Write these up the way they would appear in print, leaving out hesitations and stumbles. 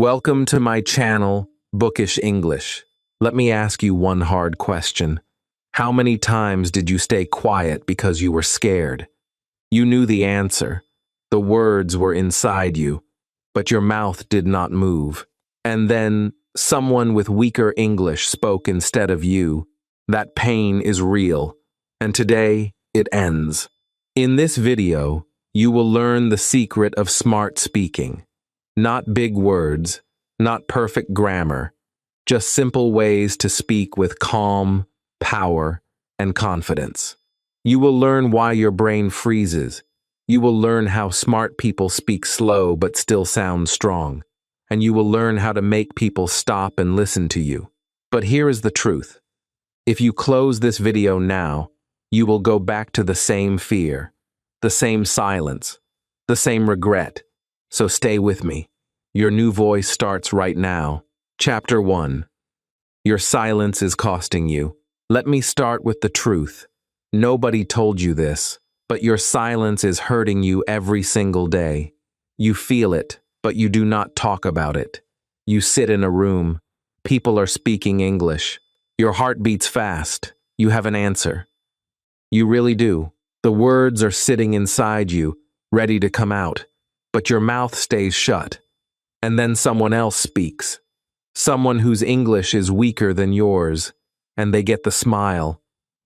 Welcome to my channel, Bookish English. Let me ask you one hard question. How many times did you stay quiet because you were scared? You knew the answer. The words were inside you, but your mouth did not move. And then someone with weaker English spoke instead of you. That pain is real, and today it ends. In this video, you will learn the secret of smart speaking. Not big words, not perfect grammar, just simple ways to speak with calm, power, and confidence. You will learn why your brain freezes. You will learn how smart people speak slow but still sound strong. And you will learn how to make people stop and listen to you. But here is the truth. If you close this video now, you will go back to the same fear, the same silence, the same regret. So stay with me. Your new voice starts right now. Chapter 1. Your silence is costing you. Let me start with the truth. Nobody told you this, but your silence is hurting you every single day. You feel it, but you do not talk about it. You sit in a room. People are speaking English. Your heart beats fast. You have an answer. You really do. The words are sitting inside you, ready to come out, but your mouth stays shut. And then someone else speaks. Someone whose English is weaker than yours, and they get the smile.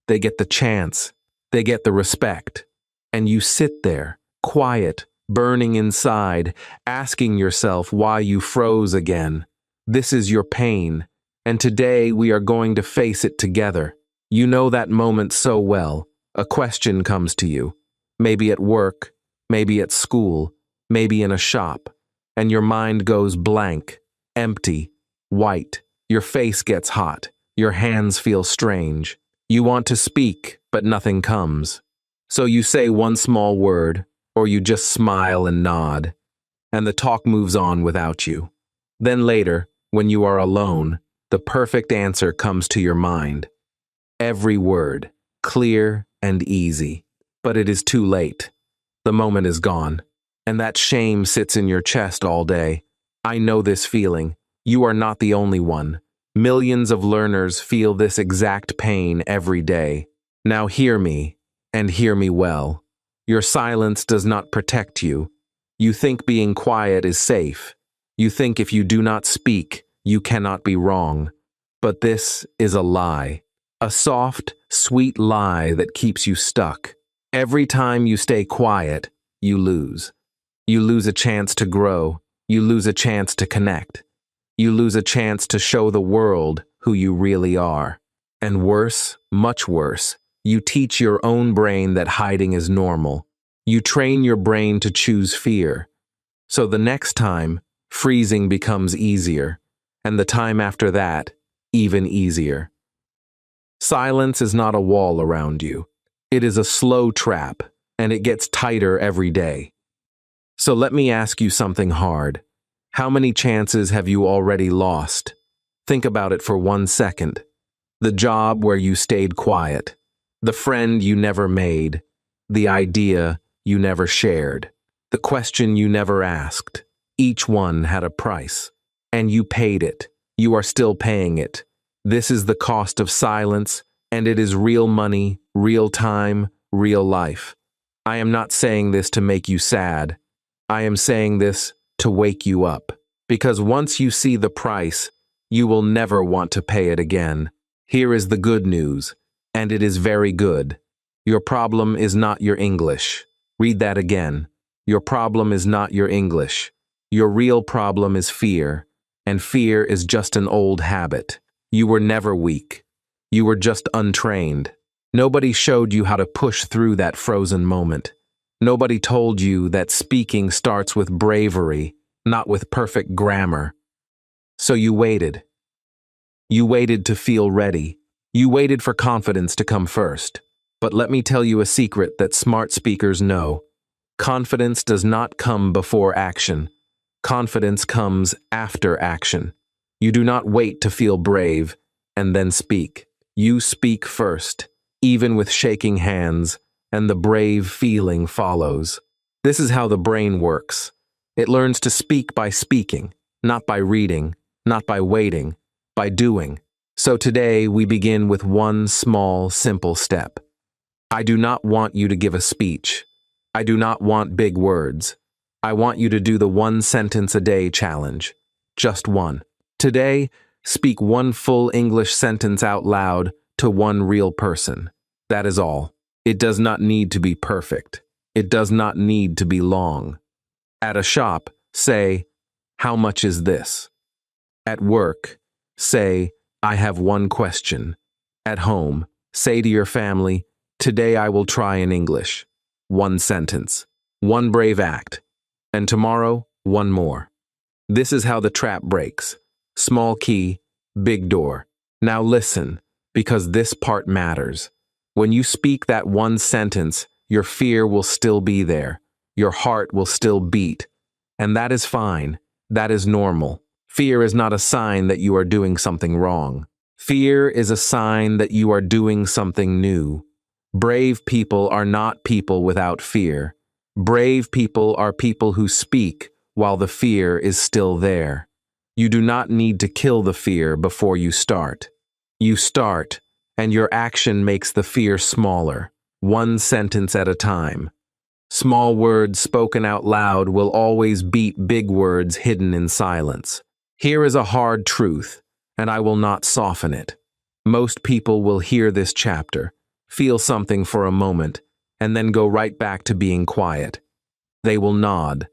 They get the chance. They get the respect. And you sit there, quiet, burning inside, asking yourself why you froze again. This is your pain, and today we are going to face it together. You know that moment so well. A question comes to you. Maybe at work, maybe at school, maybe in a shop. And your mind goes blank, empty, white. Your face gets hot. Your hands feel strange. You want to speak, but nothing comes. So you say one small word, or you just smile and nod, and the talk moves on without you. Then later, when you are alone, the perfect answer comes to your mind. Every word, clear and easy. But it is too late. The moment is gone. And that shame sits in your chest all day. I know this feeling. You are not the only one. Millions of learners feel this exact pain every day. Now hear me, and hear me well. Your silence does not protect you. You think being quiet is safe. You think if you do not speak, you cannot be wrong. But this is a lie. A soft, sweet lie that keeps you stuck. Every time you stay quiet, you lose. You lose a chance to grow. You lose a chance to connect. You lose a chance to show the world who you really are. And worse, much worse, you teach your own brain that hiding is normal. You train your brain to choose fear. So the next time, freezing becomes easier, and the time after that, even easier. Silence is not a wall around you. It is a slow trap, and it gets tighter every day. So let me ask you something hard. How many chances have you already lost? Think about it for 1 second. The job where you stayed quiet. The friend you never made. The idea you never shared. The question you never asked. Each one had a price. And you paid it. You are still paying it. This is the cost of silence, and it is real money, real time, real life. I am not saying this to make you sad. I am saying this to wake you up, because once you see the price, you will never want to pay it again. Here is the good news, and it is very good. Your problem is not your English. Read that again. Your problem is not your English. Your real problem is fear, and fear is just an old habit. You were never weak. You were just untrained. Nobody showed you how to push through that frozen moment. Nobody told you that speaking starts with bravery, not with perfect grammar. So you waited. You waited to feel ready. You waited for confidence to come first. But let me tell you a secret that smart speakers know. Confidence does not come before action. Confidence comes after action. You do not wait to feel brave and then speak. You speak first, even with shaking hands, and the brave feeling follows. This is how the brain works. It learns to speak by speaking, Not by reading, not by waiting, by doing. So today we begin with one small, simple step. I do not want you to give a speech. I do not want big words. I want you to do the 1 sentence-a-day challenge. Just one. Today, speak one full English sentence out loud to one real person. That is all. It does not need to be perfect. It does not need to be long. At a shop, say, "How much is this?" At work, say, "I have one question." At home, say to your family, "Today I will try in English." 1 sentence. One brave act. And tomorrow, one more. This is how the trap breaks. Small key, big door. Now listen, because this part matters. When you speak that 1 sentence, your fear will still be there. Your heart will still beat. And that is fine. That is normal. Fear is not a sign that you are doing something wrong. Fear is a sign that you are doing something new. Brave people are not people without fear. Brave people are people who speak while the fear is still there. You do not need to kill the fear before you start. You start, and your action makes the fear smaller, 1 sentence at a time. Small words spoken out loud will always beat big words hidden in silence. Here is a hard truth, and I will not soften it. Most people will hear this chapter, feel something for a moment, and then go right back to being quiet. They will nod.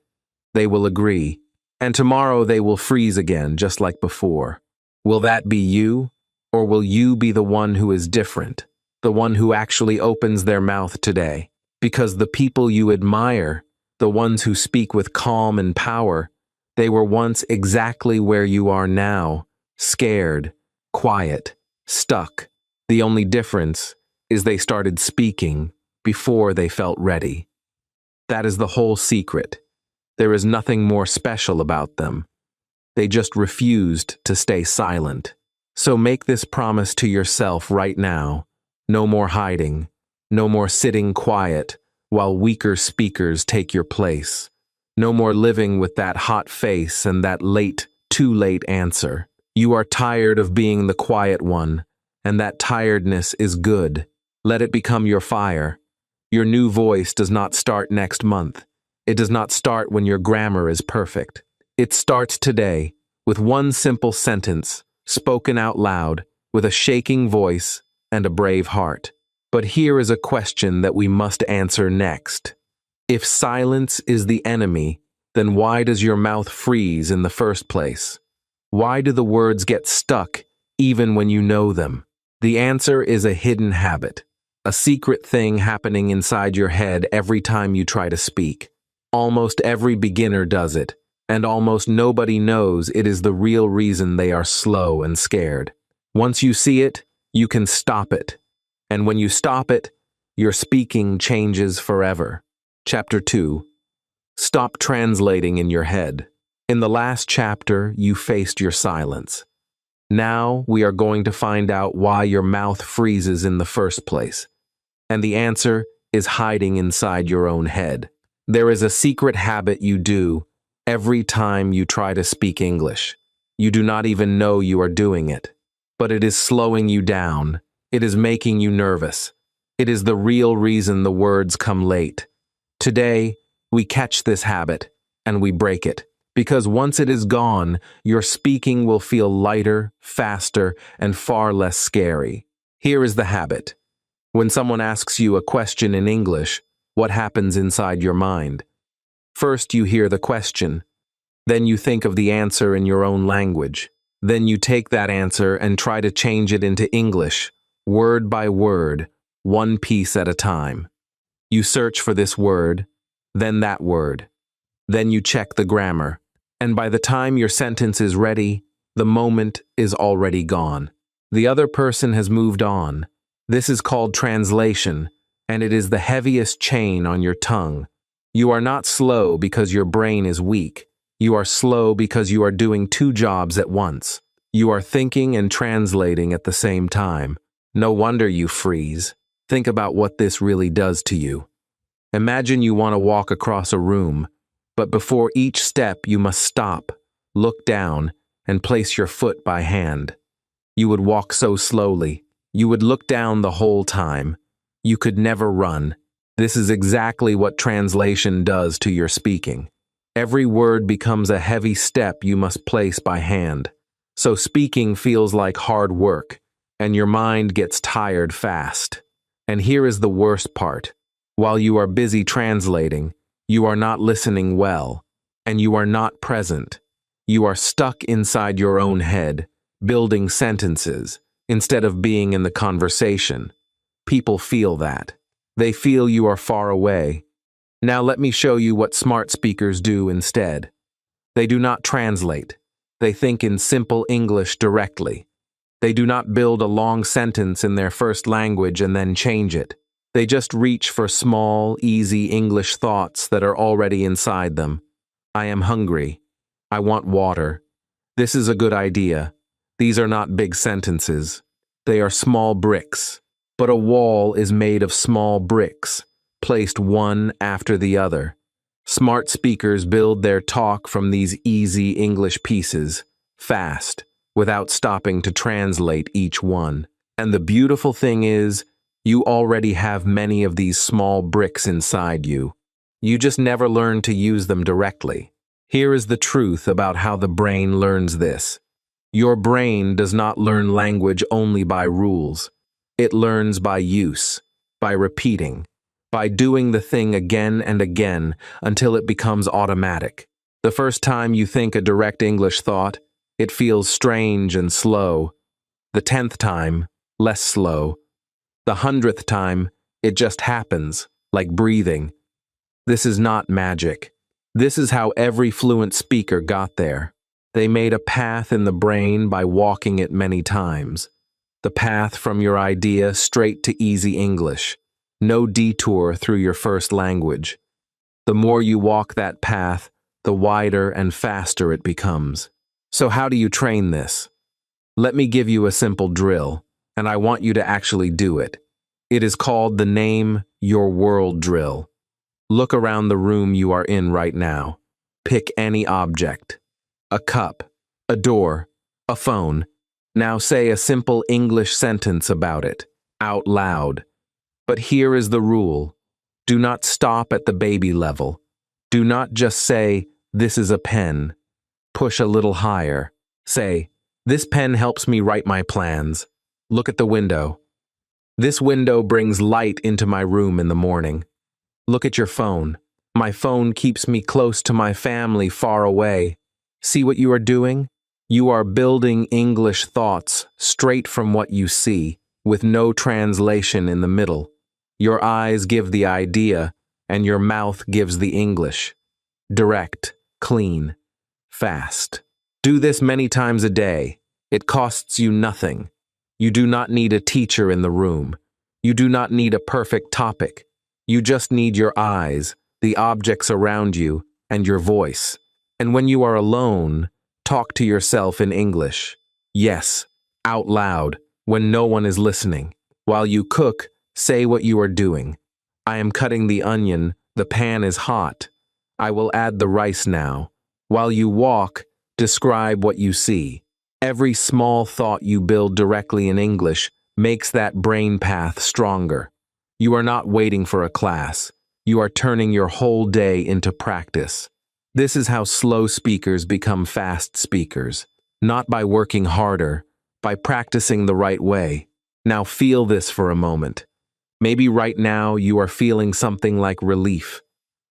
They will agree. And tomorrow they will freeze again, just like before. Will that be you? Or will you be the one who is different? The one who actually opens their mouth today? Because the people you admire, the ones who speak with calm and power, they were once exactly where you are now, scared, quiet, stuck. The only difference is they started speaking before they felt ready. That is the whole secret. There is nothing more special about them. They just refused to stay silent. So make this promise to yourself right now. No more hiding. No more sitting quiet while weaker speakers take your place. No more living with that hot face and that too late answer. You are tired of being the quiet one, and that tiredness is good. Let it become your fire. Your new voice does not start next month. It does not start when your grammar is perfect. It starts today with one simple sentence, spoken out loud, with a shaking voice and a brave heart. But here is a question that we must answer next. If silence is the enemy, then why does your mouth freeze in the first place? Why do the words get stuck even when you know them? The answer is a hidden habit, a secret thing happening inside your head every time you try to speak. Almost every beginner does it, and almost nobody knows it is the real reason they are slow and scared. Once you see it, you can stop it. And when you stop it, your speaking changes forever. Chapter 2. Stop translating in your head. In the last chapter, you faced your silence. Now we are going to find out why your mouth freezes in the first place. And the answer is hiding inside your own head. There is a secret habit you do every time you try to speak English. You do not even know you are doing it. But it is slowing you down. It is making you nervous. It is the real reason the words come late. Today, we catch this habit, and we break it. Because once it is gone, your speaking will feel lighter, faster, and far less scary. Here is the habit. When someone asks you a question in English, what happens inside your mind? First, you hear the question. Then you think of the answer in your own language. Then you take that answer and try to change it into English, word by word, one piece at a time. You search for this word, then that word. Then you check the grammar. And by the time your sentence is ready, the moment is already gone. The other person has moved on. This is called translation, and it is the heaviest chain on your tongue. You are not slow because your brain is weak. You are slow because you are doing two jobs at once. You are thinking and translating at the same time. No wonder you freeze. Think about what this really does to you. Imagine you want to walk across a room, but before each step you must stop. look down, and place your foot by hand. You would walk so slowly. You would look down the whole time. You could never run. This is exactly what translation does to your speaking. Every word becomes a heavy step you must place by hand. So speaking feels like hard work, and your mind gets tired fast. And here is the worst part. While you are busy translating, you are not listening well, and you are not present. You are stuck inside your own head, building sentences, instead of being in the conversation. People feel that. They feel you are far away. Now let me show you what smart speakers do instead. They do not translate. They think in simple English directly. They do not build a long sentence in their first language and then change it. They just reach for small, easy English thoughts that are already inside them. I am hungry. I want water. This is a good idea. These are not big sentences. They are small bricks. But a wall is made of small bricks, placed one after the other. Smart speakers build their talk from these easy English pieces, fast, without stopping to translate each one. And the beautiful thing is, you already have many of these small bricks inside you. You just never learn to use them directly. Here is the truth about how the brain learns this. Your brain does not learn language only by rules. It learns by use, by repeating, by doing the thing again and again until it becomes automatic. The first time you think a direct English thought, it feels strange and slow. The 10th time, less slow. The 100th time, it just happens, like breathing. This is not magic. This is how every fluent speaker got there. They made a path in the brain by walking it many times. The path from your idea straight to easy English. No detour through your first language. The more you walk that path, the wider and faster it becomes. So how do you train this? Let me give you a simple drill, and I want you to actually do it. It is called the Name Your World drill. Look around the room you are in right now. Pick any object. A cup, a door, a phone. Now say a simple English sentence about it, out loud. But here is the rule. Do not stop at the baby level. Do not just say, "This is a pen." Push a little higher. Say, "This pen helps me write my plans." Look at the window. This window brings light into my room in the morning. Look at your phone. My phone keeps me close to my family far away. See what you are doing? You are building English thoughts straight from what you see, with no translation in the middle. Your eyes give the idea, and your mouth gives the English. Direct, clean, fast. Do this many times a day. It costs you nothing. You do not need a teacher in the room. You do not need a perfect topic. You just need your eyes, the objects around you, and your voice. And when you are alone, talk to yourself in English. Yes, out loud, when no one is listening. While you cook, say what you are doing. I am cutting the onion, the pan is hot. I will add the rice now. While you walk, describe what you see. Every small thought you build directly in English makes that brain path stronger. You are not waiting for a class. You are turning your whole day into practice. This is how slow speakers become fast speakers. Not by working harder, by practicing the right way. Now feel this for a moment. Maybe right now you are feeling something like relief.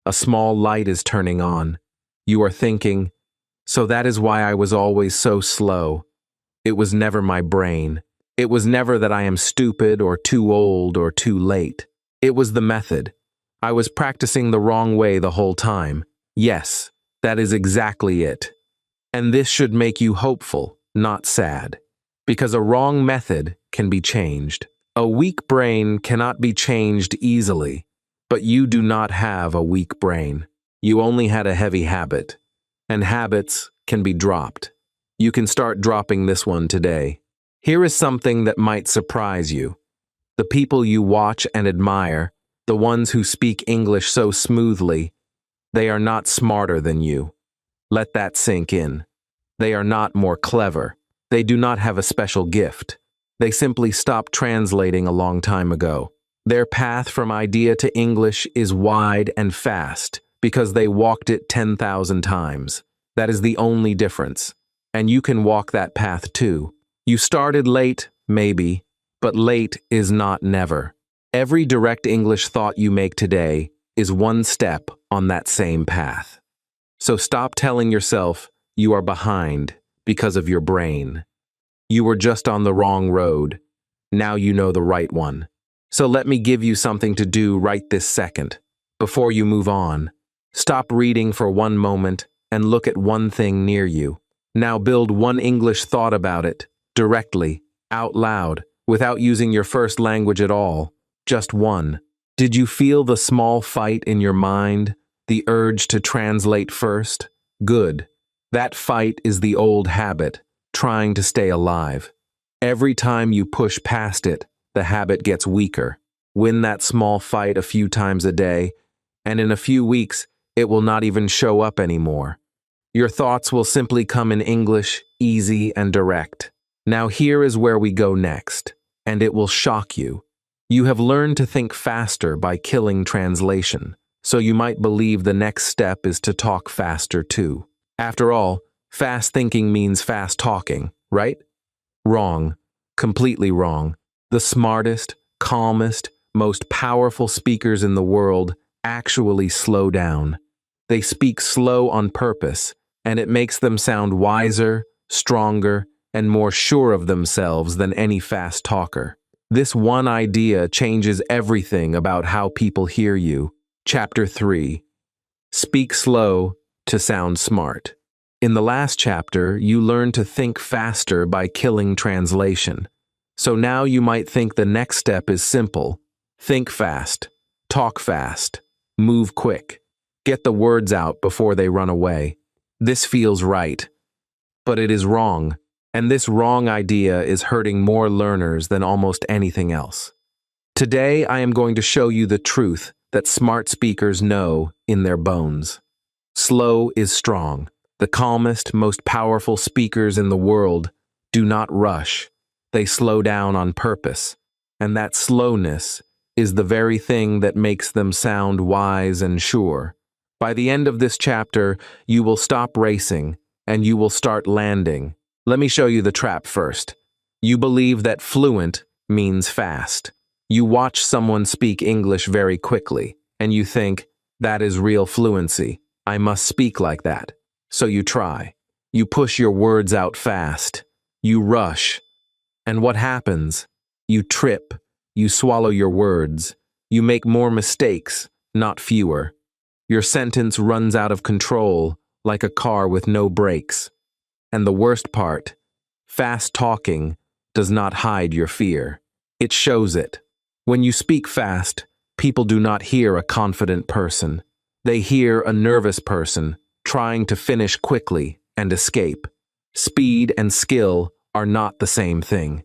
A small light is turning on. You are thinking, so that is why I was always so slow. It was never my brain. It was never that I am stupid or too old or too late. It was the method. I was practicing the wrong way the whole time. Yes, that is exactly it. And this should make you hopeful, not sad. Because a wrong method can be changed. A weak brain cannot be changed easily, but you do not have a weak brain. You only had a heavy habit, and habits can be dropped. You can start dropping this one today. Here is something that might surprise you. The people you watch and admire, the ones who speak English so smoothly, they are not smarter than you. Let that sink in. They are not more clever. They do not have a special gift. They simply stopped translating a long time ago. Their path from idea to English is wide and fast because they walked it 10,000 times. That is the only difference. And you can walk that path too. You started late, maybe, but late is not never. Every direct English thought you make today is one step on that same path. So stop telling yourself you are behind because of your brain. You were just on the wrong road. Now you know the right one. So let me give you something to do right this second. Before you move on, stop reading for one moment and look at one thing near you. Now build one English thought about it, directly, out loud, without using your first language at all. Just one. Did you feel the small fight in your mind, the urge to translate first? Good. That fight is the old habit, trying to stay alive. Every time you push past it, the habit gets weaker. Win that small fight a few times a day, and in a few weeks, it will not even show up anymore. Your thoughts will simply come in English, easy and direct. Now here is where we go next, and it will shock you. You have learned to think faster by killing translation, so you might believe the next step is to talk faster too. After all, fast thinking means fast talking, right? Wrong. Completely wrong. The smartest, calmest, most powerful speakers in the world actually slow down. They speak slow on purpose, and it makes them sound wiser, stronger, and more sure of themselves than any fast talker. This one idea changes everything about how people hear you. Chapter 3. Speak slow to sound smart. In the last chapter, you learned to think faster by killing translation. So now you might think the next step is simple. Think fast, talk fast, move quick. Get the words out before they run away. This feels right, but it is wrong. And this wrong idea is hurting more learners than almost anything else. Today, I am going to show you the truth that smart speakers know in their bones. Slow is strong. The calmest, most powerful speakers in the world do not rush. They slow down on purpose. And that slowness is the very thing that makes them sound wise and sure. By the end of this chapter, you will stop racing and you will start landing. Let me show you the trap first. You believe that fluent means fast. You watch someone speak English very quickly, and you think, that is real fluency. I must speak like that. So you try. You push your words out fast. You rush. And what happens? You trip. You swallow your words. You make more mistakes, not fewer. Your sentence runs out of control, like a car with no brakes. And the worst part, fast talking does not hide your fear. It shows it. When you speak fast, people do not hear a confident person. They hear a nervous person trying to finish quickly and escape. Speed and skill are not the same thing.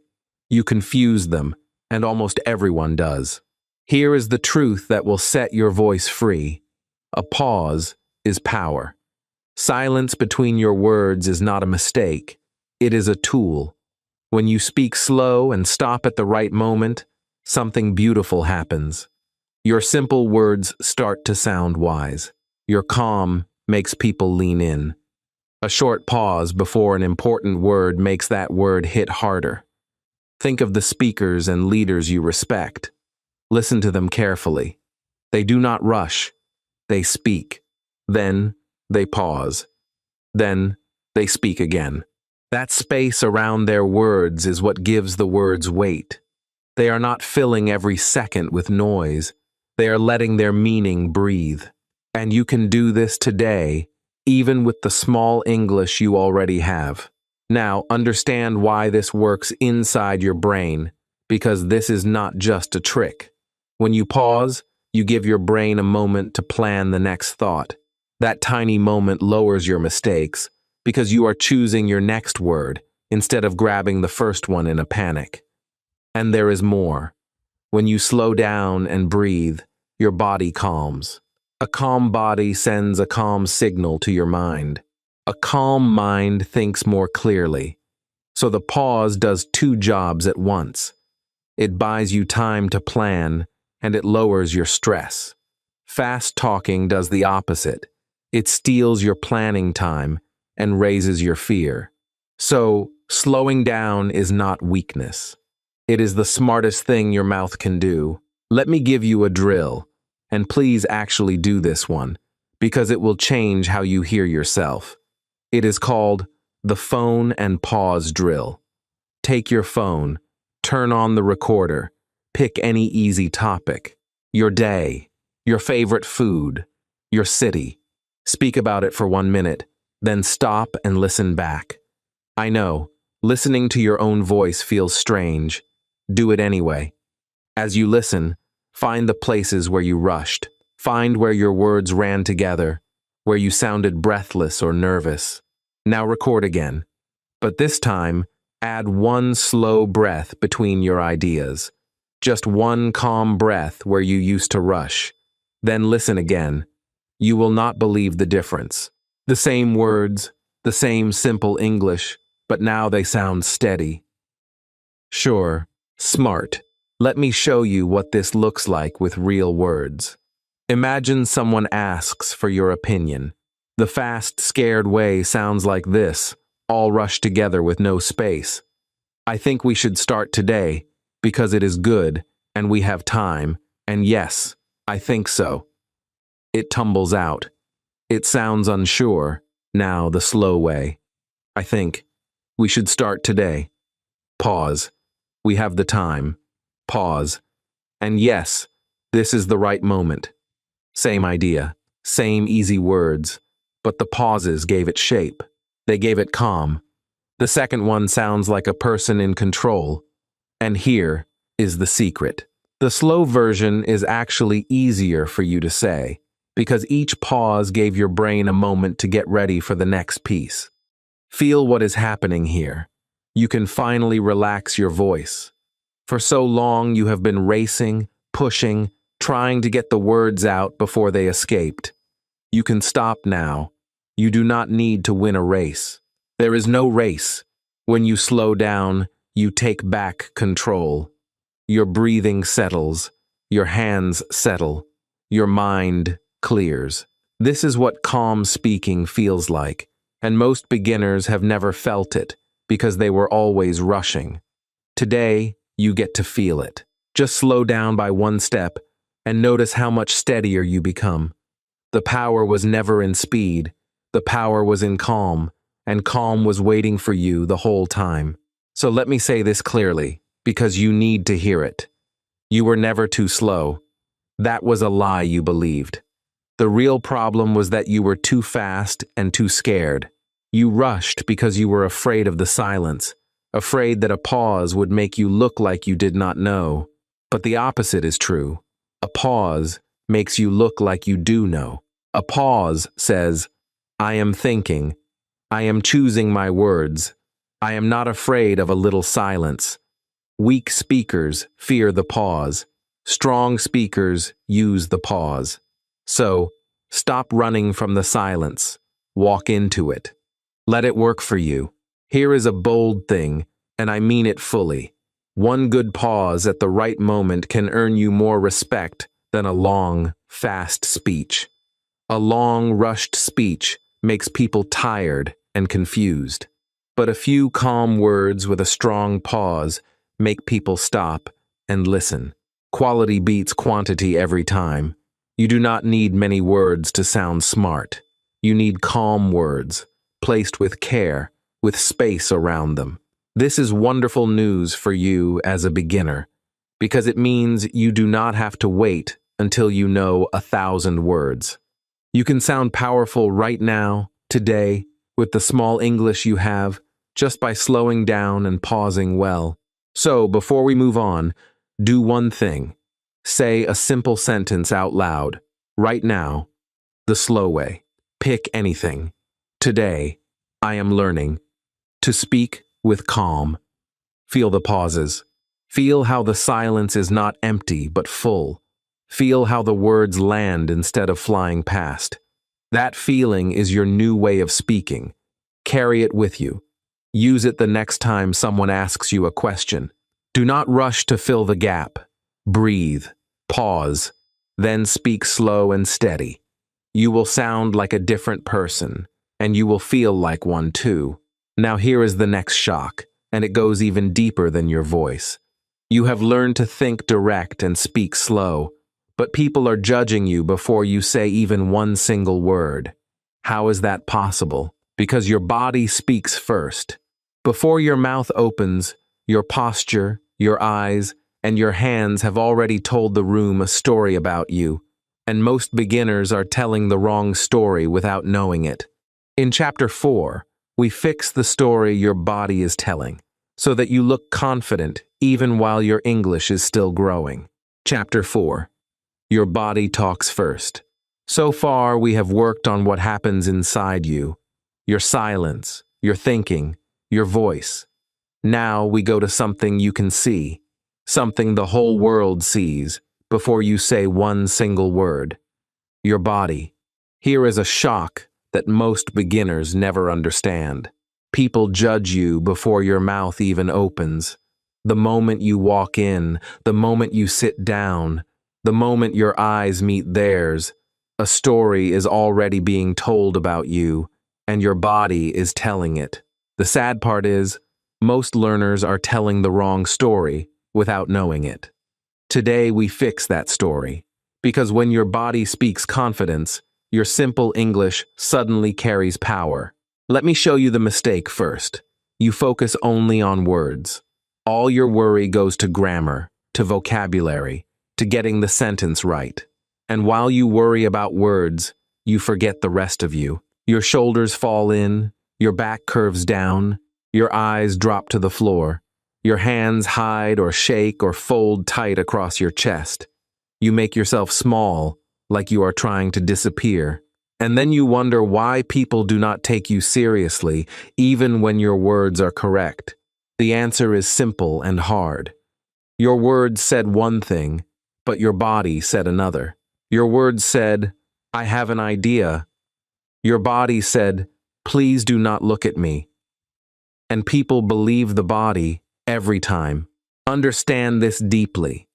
You confuse them, and almost everyone does. Here is the truth that will set your voice free. A pause is power. Silence between your words is not a mistake. It is a tool. When you speak slow and stop at the right moment, something beautiful happens. Your simple words start to sound wise. Your calm makes people lean in. A short pause before an important word makes that word hit harder. Think of the speakers and leaders you respect. Listen to them carefully. They do not rush. They speak. Then they pause. Then they speak again. That space around their words is what gives the words weight. They are not filling every second with noise. They are letting their meaning breathe. And you can do this today, even with the small English you already have. Now, understand why this works inside your brain, because this is not just a trick. When you pause, you give your brain a moment to plan the next thought. That tiny moment lowers your mistakes, because you are choosing your next word instead of grabbing the first one in a panic. And there is more. When you slow down and breathe, your body calms. A calm body sends a calm signal to your mind. A calm mind thinks more clearly. So the pause does two jobs at once. It buys you time to plan, and it lowers your stress. Fast talking does the opposite. It steals your planning time and raises your fear. So, slowing down is not weakness. It is the smartest thing your mouth can do. Let me give you a drill, and please actually do this one, because it will change how you hear yourself. It is called the phone and pause drill. Take your phone, turn on the recorder, pick any easy topic, your day, your favorite food, your city. Speak about it for 1 minute, then stop and listen back. I know, listening to your own voice feels strange. Do it anyway. As you listen, find the places where you rushed. Find where your words ran together, where you sounded breathless or nervous. Now record again. But this time, add one slow breath between your ideas. Just one calm breath where you used to rush. Then listen again. You will not believe the difference. The same words, the same simple English, but now they sound steady. Sure, smart. Let me show you what this looks like with real words. Imagine someone asks for your opinion. The fast, scared way sounds like this, all rushed together with no space. I think we should start today, because it is good, and we have time, and yes, I think so. It tumbles out. It sounds unsure. Now the slow way. I think we should start today. Pause. We have the time. Pause. And yes, this is the right moment. Same idea, same easy words, but the pauses gave it shape. They gave it calm. The second one sounds like a person in control. And here is the secret. The slow version is actually easier for you to say, because each pause gave your brain a moment to get ready for the next piece. Feel what is happening here. You can finally relax your voice. For so long you have been racing, pushing, trying to get the words out before they escaped. You can stop now. You do not need to win a race. There is no race. When you slow down, you take back control. Your breathing settles. Your hands settle. Your mind clears. This is what calm speaking feels like, and most beginners have never felt it because they were always rushing. Today, you get to feel it. Just slow down by one step and notice how much steadier you become. The power was never in speed. The power was in calm, and calm was waiting for you the whole time. So let me say this clearly, because you need to hear it. You were never too slow. That was a lie you believed. The real problem was that you were too fast and too scared. You rushed because you were afraid of the silence, afraid that a pause would make you look like you did not know. But the opposite is true. A pause makes you look like you do know. A pause says, I am thinking. I am choosing my words. I am not afraid of a little silence. Weak speakers fear the pause. Strong speakers use the pause. So, stop running from the silence. Walk into it. Let it work for you. Here is a bold thing, and I mean it fully. One good pause at the right moment can earn you more respect than a long, fast speech. A long, rushed speech makes people tired and confused. But a few calm words with a strong pause make people stop and listen. Quality beats quantity every time. You do not need many words to sound smart. You need calm words, placed with care, with space around them. This is wonderful news for you as a beginner, because it means you do not have to wait until you know 1,000 words. You can sound powerful right now, today, with the small English you have, just by slowing down and pausing well. So, before we move on, do one thing. Say a simple sentence out loud, right now, the slow way. Pick anything. Today, I am learning to speak with calm. Feel the pauses. Feel how the silence is not empty but full. Feel how the words land instead of flying past. That feeling is your new way of speaking. Carry it with you. Use it the next time someone asks you a question. Do not rush to fill the gap. Breathe, pause, then speak slow and steady. You will sound like a different person, and you will feel like one too. Now here is the next shock, and it goes even deeper than your voice. You have learned to think direct and speak slow, but people are judging you before you say even one single word. How is that possible? Because your body speaks first. Before your mouth opens, your posture, your eyes, and your hands have already told the room a story about you, and most beginners are telling the wrong story without knowing it. In Chapter 4, we fix the story your body is telling, so that you look confident even while your English is still growing. Chapter 4. Your body talks first. So far, we have worked on what happens inside you, your silence, your thinking, your voice. Now we go to something you can see, something the whole world sees, before you say one single word. Your body. Here is a shock that most beginners never understand. People judge you before your mouth even opens. The moment you walk in, the moment you sit down, the moment your eyes meet theirs, a story is already being told about you, and your body is telling it. The sad part is, most learners are telling the wrong story without knowing it. Today we fix that story, because when your body speaks confidence, your simple English suddenly carries power. Let me show you the mistake first. You focus only on words. All your worry goes to grammar, to vocabulary, to getting the sentence right. And while you worry about words, you forget the rest of you. Your shoulders fall in, your back curves down, your eyes drop to the floor, your hands hide or shake or fold tight across your chest. You make yourself small, like you are trying to disappear. And then you wonder why people do not take you seriously, even when your words are correct. The answer is simple and hard. Your words said one thing, but your body said another. Your words said, "I have an idea." Your body said, "Please do not look at me." And people believe the body every time. Understand this deeply.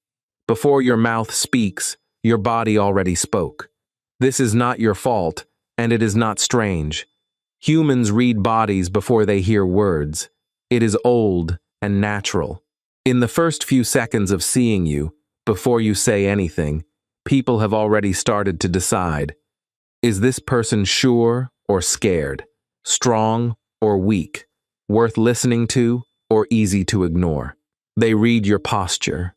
Before your mouth speaks, your body already spoke. This is not your fault, and it is not strange. Humans read bodies before they hear words. It is old and natural. In the first few seconds of seeing you, before you say anything, people have already started to decide. Is this person sure or scared? Strong or weak? Worth listening to or easy to ignore? They read your posture.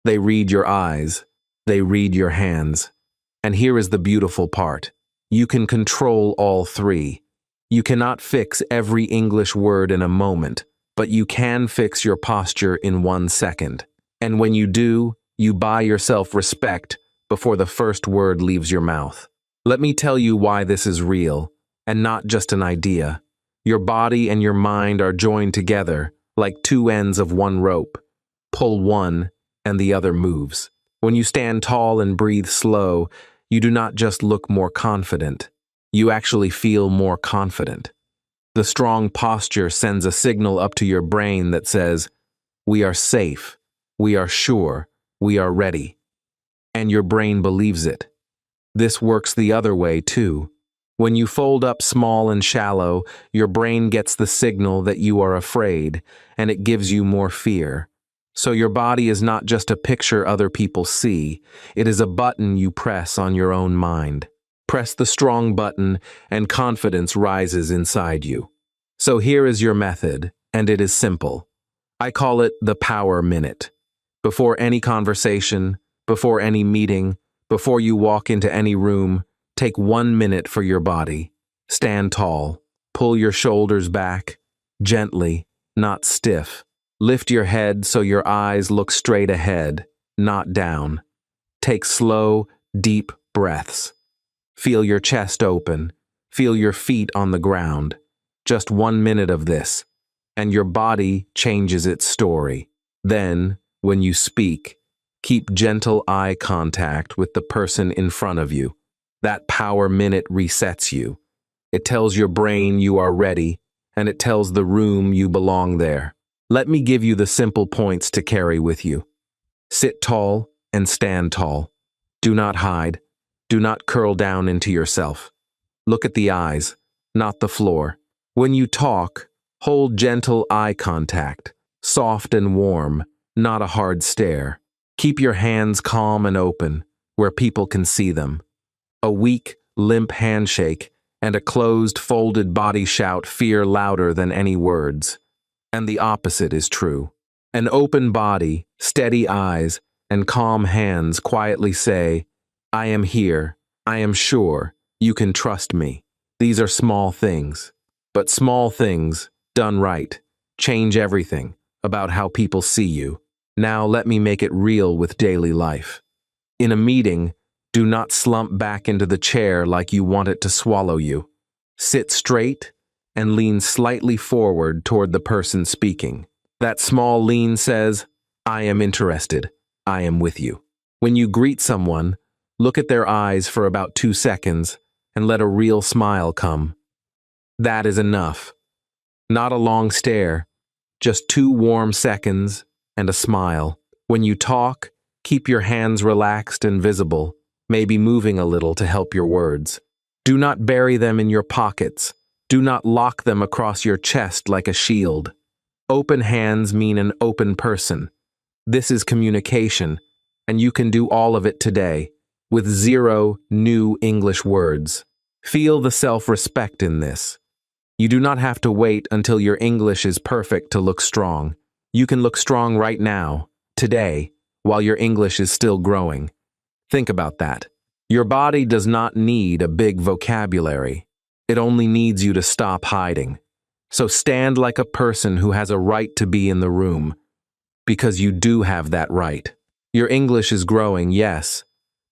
They read your eyes. They read your hands. And here is the beautiful part. You can control all three. You cannot fix every English word in a moment, but you can fix your posture in 1 second. And when you do, you buy yourself respect before the first word leaves your mouth. Let me tell you why this is real, and not just an idea. Your body and your mind are joined together like two ends of one rope. Pull one, and the other moves. When you stand tall and breathe slow, you do not just look more confident. You actually feel more confident. The strong posture sends a signal up to your brain that says, "We are safe, we are sure, we are ready." And your brain believes it. This works the other way too. When you fold up small and shallow, your brain gets the signal that you are afraid, and it gives you more fear. So your body is not just a picture other people see, it is a button you press on your own mind. Press the strong button, and confidence rises inside you. So here is your method, and it is simple. I call it the Power Minute. Before any conversation, before any meeting, before you walk into any room, take 1 minute for your body. Stand tall. Pull your shoulders back. Gently, not stiff. Lift your head so your eyes look straight ahead, not down. Take slow, deep breaths. Feel your chest open. Feel your feet on the ground. Just 1 minute of this, and your body changes its story. Then, when you speak, keep gentle eye contact with the person in front of you. That power minute resets you. It tells your brain you are ready, and it tells the room you belong there. Let me give you the simple points to carry with you. Sit tall and stand tall. Do not hide. Do not curl down into yourself. Look at the eyes, not the floor. When you talk, hold gentle eye contact, soft and warm, not a hard stare. Keep your hands calm and open, where people can see them. A weak, limp handshake and a closed, folded body shout fear louder than any words. And the opposite is true. An open body, steady eyes, and calm hands quietly say, I am here, I am sure, you can trust me. These are small things. But small things, done right, change everything about how people see you. Now let me make it real with daily life. In a meeting, do not slump back into the chair like you want it to swallow you. Sit straight and lean slightly forward toward the person speaking. That small lean says, I am interested. I am with you. When you greet someone, look at their eyes for about 2 seconds and let a real smile come. That is enough. Not a long stare, just 2 warm seconds and a smile. When you talk, keep your hands relaxed and visible, maybe moving a little to help your words. Do not bury them in your pockets. Do not lock them across your chest like a shield. Open hands mean an open person. This is communication, and you can do all of it today, with 0 new English words. Feel the self-respect in this. You do not have to wait until your English is perfect to look strong. You can look strong right now, today, while your English is still growing. Think about that. Your body does not need a big vocabulary. It only needs you to stop hiding. So stand like a person who has a right to be in the room, because you do have that right. Your English is growing, yes,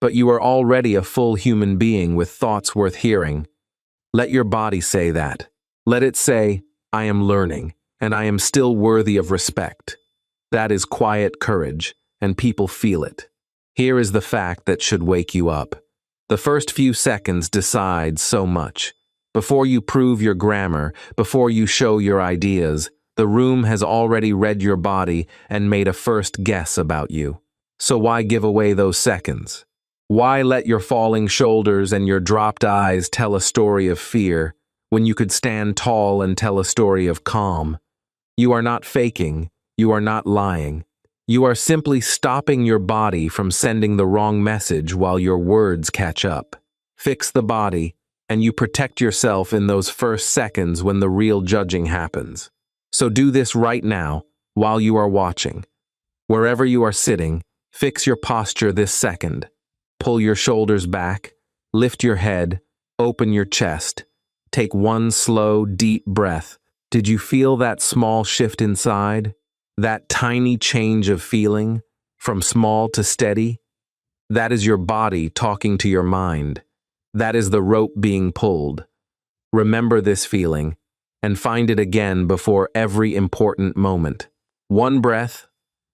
but you are already a full human being with thoughts worth hearing. Let your body say that. Let it say, I am learning, and I am still worthy of respect. That is quiet courage, and people feel it. Here is the fact that should wake you up. The first few seconds decide so much. Before you prove your grammar, before you show your ideas, the room has already read your body and made a first guess about you. So why give away those seconds? Why let your falling shoulders and your dropped eyes tell a story of fear when you could stand tall and tell a story of calm? You are not faking. You are not lying. You are simply stopping your body from sending the wrong message while your words catch up. Fix the body, and you protect yourself in those first seconds when the real judging happens. So do this right now, while you are watching. Wherever you are sitting, fix your posture this second. Pull your shoulders back, lift your head, open your chest. Take 1 slow, deep breath. Did you feel that small shift inside? That tiny change of feeling, from small to steady? That is your body talking to your mind. That is the rope being pulled. Remember this feeling, and find it again before every important moment. 1 breath,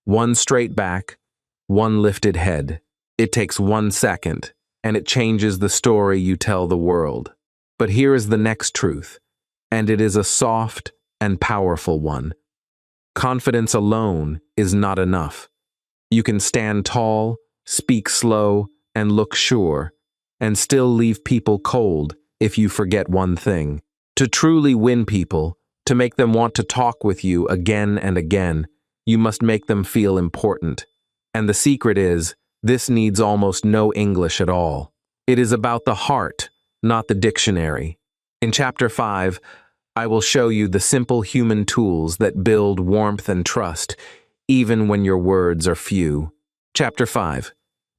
1 straight back, 1 lifted head. It takes 1 second, and it changes the story you tell the world. But here is the next truth, and it is a soft and powerful one. Confidence alone is not enough. You can stand tall, speak slow, and look sure, and still leave people cold if you forget one thing. To truly win people, to make them want to talk with you again and again, you must make them feel important. And the secret is, this needs almost no English at all. It is about the heart, not the dictionary. In Chapter 5, I will show you the simple human tools that build warmth and trust, even when your words are few. Chapter 5.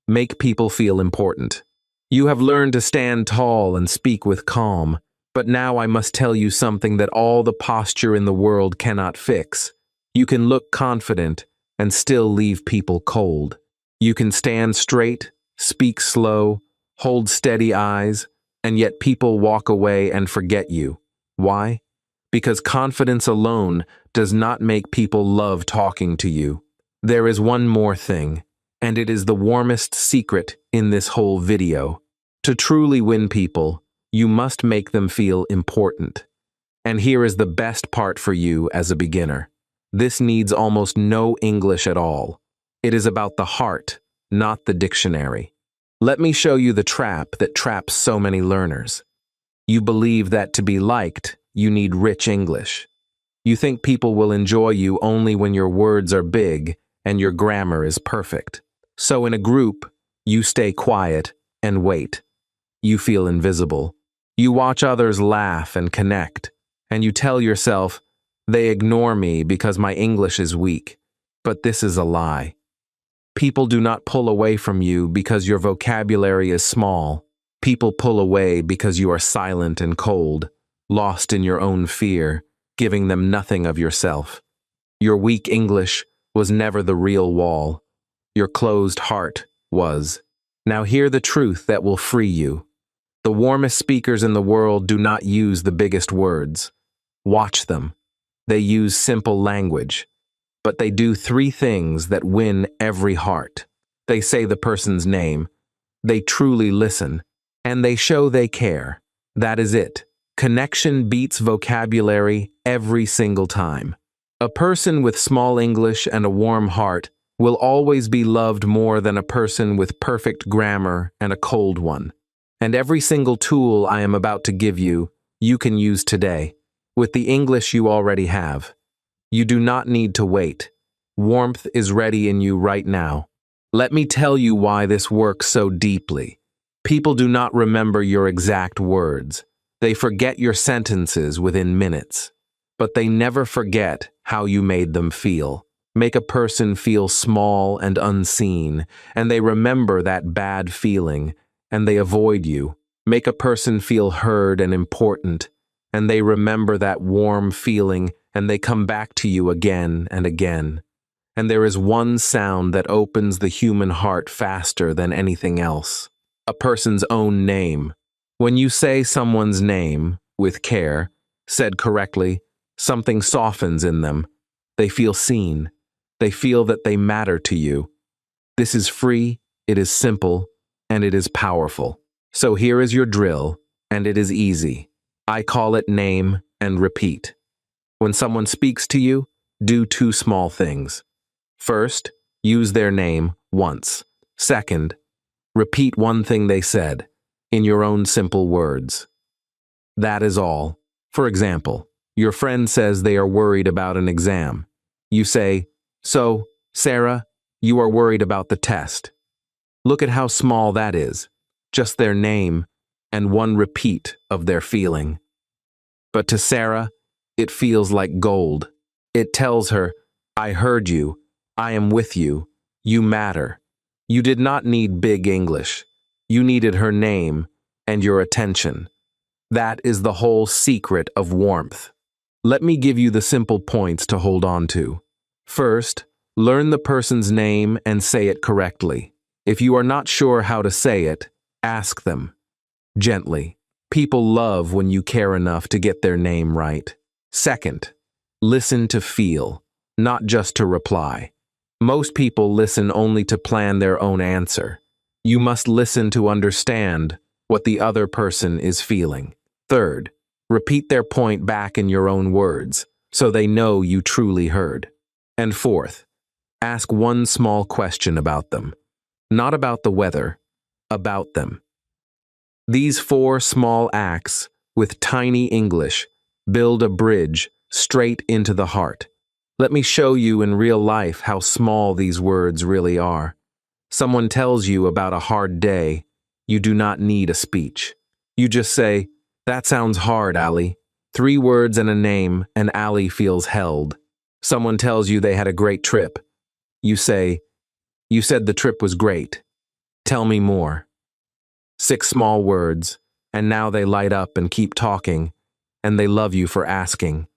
Make people feel important. You have learned to stand tall and speak with calm, but now I must tell you something that all the posture in the world cannot fix. You can look confident and still leave people cold. You can stand straight, speak slow, hold steady eyes, and yet people walk away and forget you. Why? Because confidence alone does not make people love talking to you. There is one more thing, and it is the warmest secret in this whole video. To truly win people, you must make them feel important. And here is the best part for you as a beginner. This needs almost no English at all. It is about the heart, not the dictionary. Let me show you the trap that traps so many learners. You believe that to be liked, you need rich English. You think people will enjoy you only when your words are big and your grammar is perfect. So in a group, you stay quiet and wait. You feel invisible. You watch others laugh and connect, and you tell yourself, they ignore me because my English is weak. But this is a lie. People do not pull away from you because your vocabulary is small. People pull away because you are silent and cold, lost in your own fear, giving them nothing of yourself. Your weak English was never the real wall. Your closed heart was. Now hear the truth that will free you. The warmest speakers in the world do not use the biggest words. Watch them. They use simple language. But they do three things that win every heart. They say the person's name. They truly listen. And they show they care. That is it. Connection beats vocabulary every single time. A person with small English and a warm heart will always be loved more than a person with perfect grammar and a cold one. And every single tool I am about to give you, you can use today, with the English you already have. You do not need to wait. Warmth is ready in you right now. Let me tell you why this works so deeply. People do not remember your exact words. They forget your sentences within minutes. But they never forget how you made them feel. Make a person feel small and unseen, and they remember that bad feeling, and they avoid you. Make a person feel heard and important, and they remember that warm feeling, and they come back to you again and again. And there is one sound that opens the human heart faster than anything else. A person's own name. When you say someone's name, with care, said correctly, something softens in them. They feel seen. They feel that they matter to you. This is free, it is simple, and it is powerful. So here is your drill, and it is easy. I call it name and repeat. When someone speaks to you, do two small things. First, use their name once. Second, repeat one thing they said, in your own simple words. That is all. For example, your friend says they are worried about an exam. You say, "So, Sarah, you are worried about the test." Look at how small that is. Just their name and one repeat of their feeling. But to Sarah, it feels like gold. It tells her, I heard you, I am with you, you matter. You did not need big English. You needed her name and your attention. That is the whole secret of warmth. Let me give you the simple points to hold on to. First, learn the person's name and say it correctly. If you are not sure how to say it, ask them. Gently. People love when you care enough to get their name right. Second, listen to feel, not just to reply. Most people listen only to plan their own answer. You must listen to understand what the other person is feeling. Third, repeat their point back in your own words, so they know you truly heard. And fourth, ask one small question about them. Not about the weather, about them. These 4 small acts, with tiny English, build a bridge straight into the heart. Let me show you in real life how small these words really are. Someone tells you about a hard day. You do not need a speech. You just say, "That sounds hard, Ali." 3 words and a name, and Ali feels held. Someone tells you they had a great trip. You say, "You said the trip was great. Tell me more." 6 small words, and now they light up and keep talking, and they love you for asking.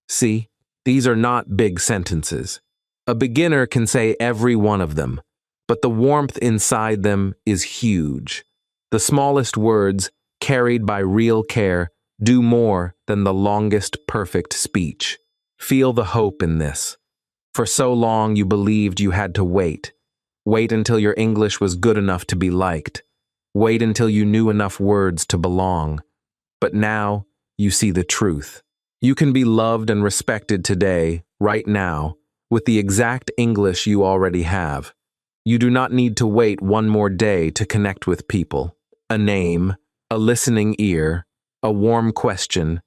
See, these are not big sentences. A beginner can say every one of them, but the warmth inside them is huge. The smallest words, carried by real care, do more than the longest perfect speech. Feel the hope in this. For so long you believed you had to wait. Wait until your English was good enough to be liked. Wait until you knew enough words to belong. But now, you see the truth. You can be loved and respected today, right now, with the exact English you already have. You do not need to wait one more day to connect with people. A name, a listening ear, a warm question,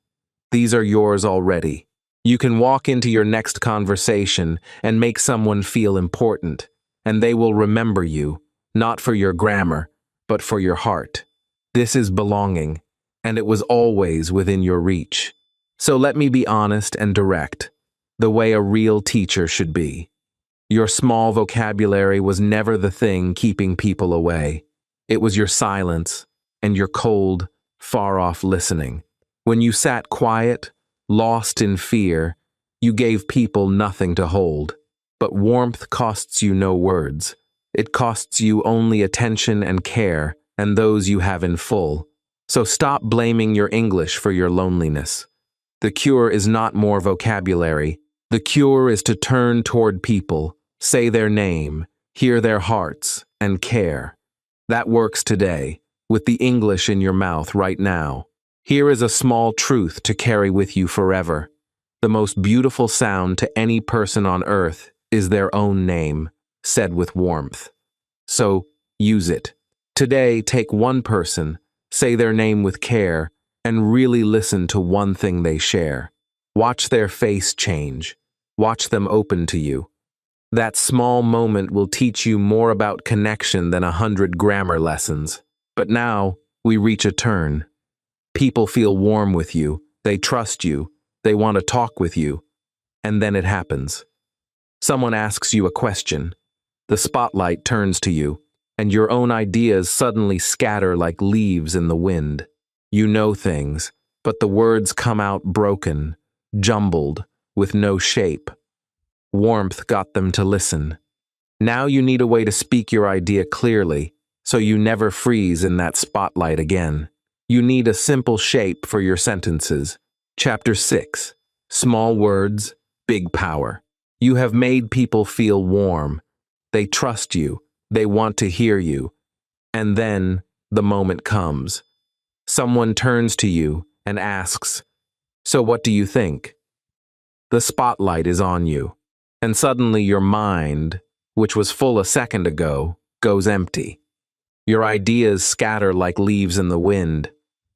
these are yours already. You can walk into your next conversation and make someone feel important, and they will remember you, not for your grammar, but for your heart. This is belonging, and it was always within your reach. So let me be honest and direct, the way a real teacher should be. Your small vocabulary was never the thing keeping people away. It was your silence and your cold, far-off listening. When you sat quiet, lost in fear, you gave people nothing to hold. But warmth costs you no words. It costs you only attention and care, and those you have in full. So stop blaming your English for your loneliness. The cure is not more vocabulary. The cure is to turn toward people, say their name, hear their hearts, and care. That works today, with the English in your mouth right now. Here is a small truth to carry with you forever. The most beautiful sound to any person on earth is their own name, said with warmth. So, use it. Today, take one person, say their name with care, and really listen to one thing they share. Watch their face change. Watch them open to you. That small moment will teach you more about connection than 100 grammar lessons. But now, we reach a turn. People feel warm with you, they trust you, they want to talk with you. And then it happens. Someone asks you a question. The spotlight turns to you, and your own ideas suddenly scatter like leaves in the wind. You know things, but the words come out broken, jumbled, with no shape. Warmth got them to listen. Now you need a way to speak your idea clearly, so you never freeze in that spotlight again. You need a simple shape for your sentences. Chapter 6. Small words, big power. You have made people feel warm. They trust you. They want to hear you. And then the moment comes. Someone turns to you and asks, "So what do you think?" The spotlight is on you. And suddenly your mind, which was full a second ago, goes empty. Your ideas scatter like leaves in the wind.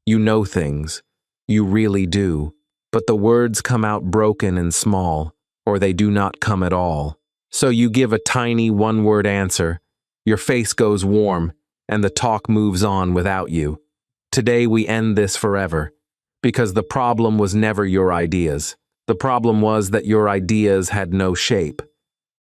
You know things. You really do. But the words come out broken and small, or they do not come at all. So you give a tiny one-word answer. Your face goes warm, and the talk moves on without you. Today we end this forever, because the problem was never your ideas. The problem was that your ideas had no shape.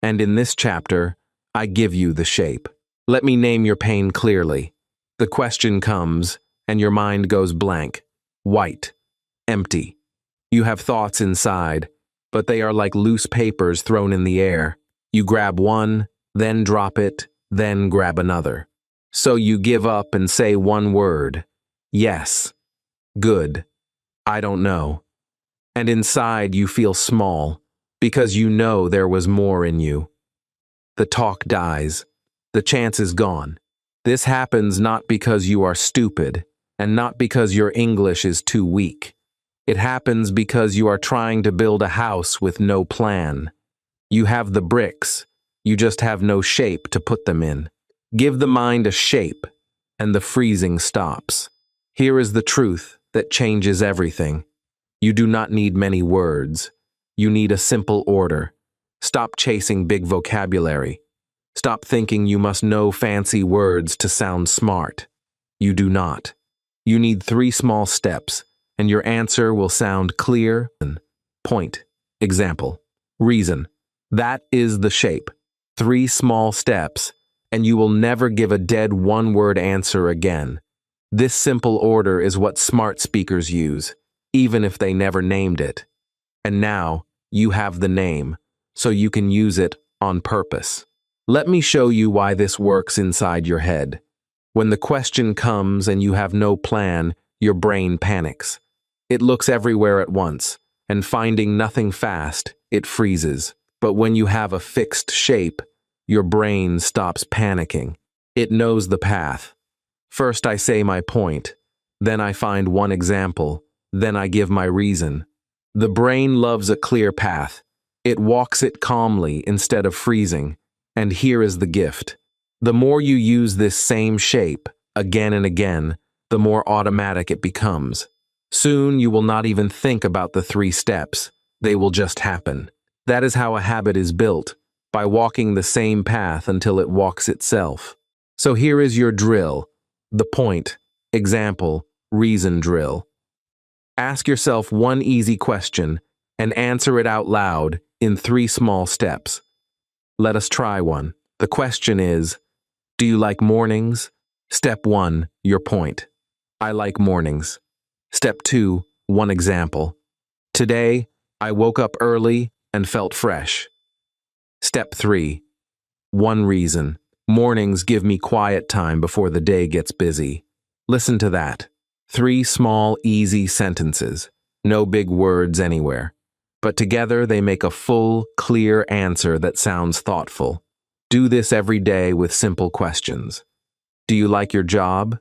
And in this chapter, I give you the shape. Let me name your pain clearly. The question comes, and your mind goes blank, white, empty. You have thoughts inside, but they are like loose papers thrown in the air. You grab one, then drop it, then grab another. So you give up and say one word, yes, good, I don't know. And inside you feel small, because you know there was more in you. The talk dies. The chance is gone. This happens not because you are stupid, and not because your English is too weak. It happens because you are trying to build a house with no plan. You have the bricks, you just have no shape to put them in. Give the mind a shape, and the freezing stops. Here is the truth that changes everything. You do not need many words. You need a simple order. Stop chasing big vocabulary. Stop thinking you must know fancy words to sound smart. You do not. You need 3 small steps, and your answer will sound clear. Point, example, reason. That is the shape. 3 small steps, and you will never give a dead one-word answer again. This simple order is what smart speakers use, even if they never named it. And now, you have the name, so you can use it on purpose. Let me show you why this works inside your head. When the question comes and you have no plan, your brain panics. It looks everywhere at once, and finding nothing fast, it freezes. But when you have a fixed shape, your brain stops panicking. It knows the path. First I say my point, then I find one example, then I give my reason. The brain loves a clear path. It walks it calmly instead of freezing. And here is the gift. The more you use this same shape, again and again, the more automatic it becomes. Soon you will not even think about the 3 steps. They will just happen. That is how a habit is built, by walking the same path until it walks itself. So here is your drill, the point, example, reason drill. Ask yourself one easy question and answer it out loud in 3 small steps. Let us try one. The question is, do you like mornings? Step 1, your point. I like mornings. Step 2, one example. Today, I woke up early and felt fresh. Step 3, one reason. Mornings give me quiet time before the day gets busy. Listen to that. 3 small, easy sentences. No big words anywhere. But together they make a full, clear answer that sounds thoughtful. Do this every day with simple questions. Do you like your job?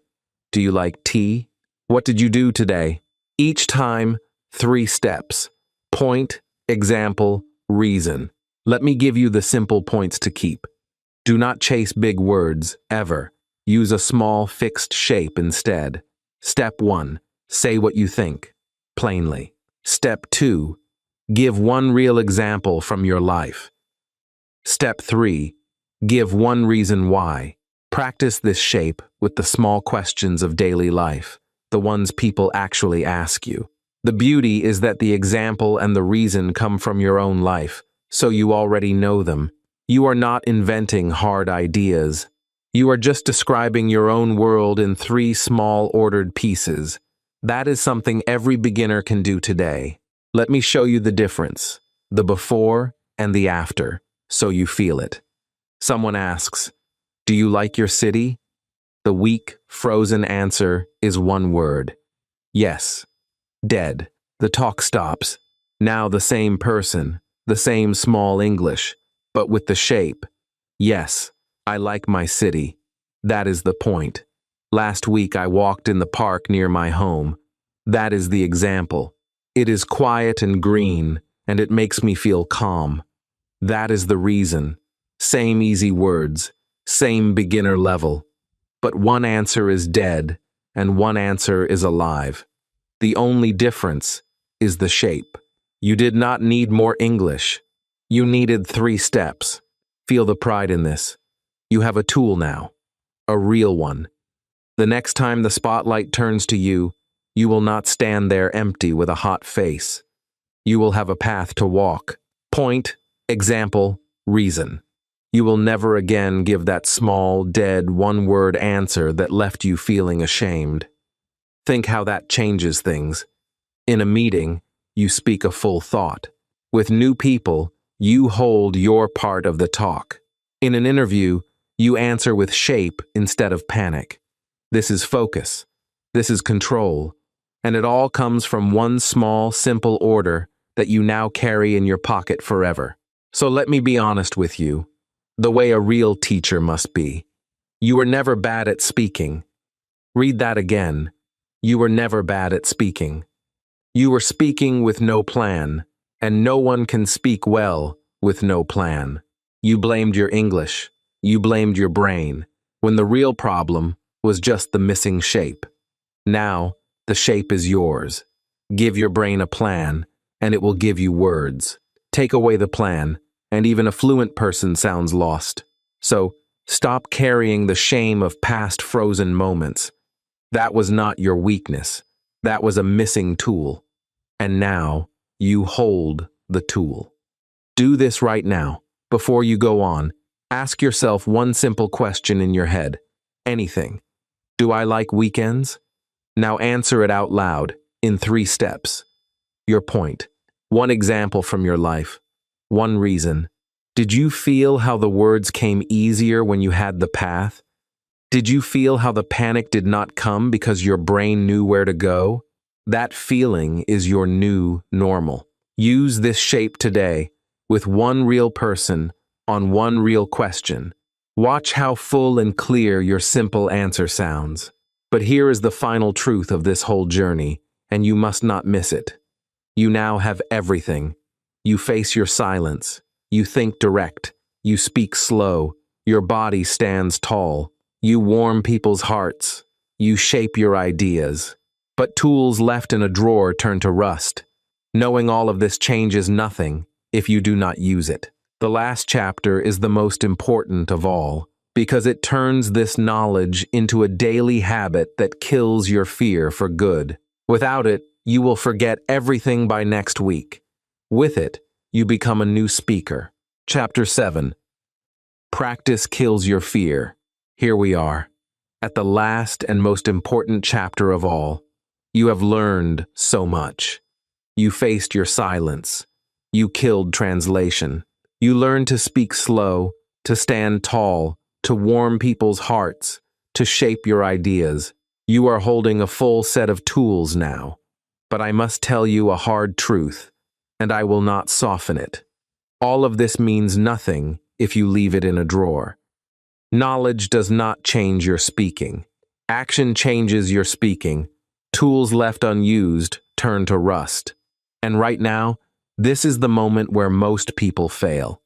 Do you like tea? What did you do today? Each time, 3 steps. Point, example, reason. Let me give you the simple points to keep. Do not chase big words, ever. Use a small, fixed shape instead. Step 1, say what you think, plainly. Step 2, give one real example from your life. Step 3, give one reason why. Practice this shape with the small questions of daily life, the ones people actually ask you. The beauty is that the example and the reason come from your own life, so you already know them. You are not inventing hard ideas. You are just describing your own world in 3 small ordered pieces. That is something every beginner can do today. Let me show you the difference, the before and the after, so you feel it. Someone asks, do you like your city? The weak, frozen answer is one word. Yes. Dead. The talk stops. Now the same person, the same small English, but with the shape. Yes, I like my city. That is the point. Last week I walked in the park near my home. That is the example. It is quiet and green, and it makes me feel calm. That is the reason. Same easy words, same beginner level. But one answer is dead, and one answer is alive. The only difference is the shape. You did not need more English. You needed 3 steps. Feel the pride in this. You have a tool now, a real one. The next time the spotlight turns to you, you will not stand there empty with a hot face. You will have a path to walk. Point, example, reason. You will never again give that small, dead, one-word answer that left you feeling ashamed. Think how that changes things. In a meeting, you speak a full thought. With new people, you hold your part of the talk. In an interview, you answer with shape instead of panic. This is focus. This is control. And it all comes from one small, simple order that you now carry in your pocket forever. So let me be honest with you, the way a real teacher must be. You were never bad at speaking. Read that again. You were never bad at speaking. You were speaking with no plan, and no one can speak well with no plan. You blamed your English. You blamed your brain, when the real problem was just the missing shape. Now, the shape is yours. Give your brain a plan, and it will give you words. Take away the plan, and even a fluent person sounds lost. So, stop carrying the shame of past frozen moments. That was not your weakness. That was a missing tool. And now, you hold the tool. Do this right now. Before you go on, ask yourself one simple question in your head. Anything. Do I like weekends? Now answer it out loud, in 3 steps. Your point. One example from your life. One reason. Did you feel how the words came easier when you had the path? Did you feel how the panic did not come because your brain knew where to go? That feeling is your new normal. Use this shape today with one real person on one real question. Watch how full and clear your simple answer sounds. But here is the final truth of this whole journey, and you must not miss it. You now have everything. You face your silence. You think direct. You speak slow. Your body stands tall. You warm people's hearts. You shape your ideas. But tools left in a drawer turn to rust. Knowing all of this changes nothing if you do not use it. The last chapter is the most important of all, because it turns this knowledge into a daily habit that kills your fear for good. Without it, you will forget everything by next week. With it, you become a new speaker. Chapter 7. Practice kills your fear. Here we are, at the last and most important chapter of all. You have learned so much. You faced your silence. You killed translation. You learned to speak slow, to stand tall, to warm people's hearts, to shape your ideas. You are holding a full set of tools now. But I must tell you a hard truth, and I will not soften it. All of this means nothing if you leave it in a drawer. Knowledge does not change your speaking. Action changes your speaking. Tools left unused turn to rust. And right now, this is the moment where most people fail.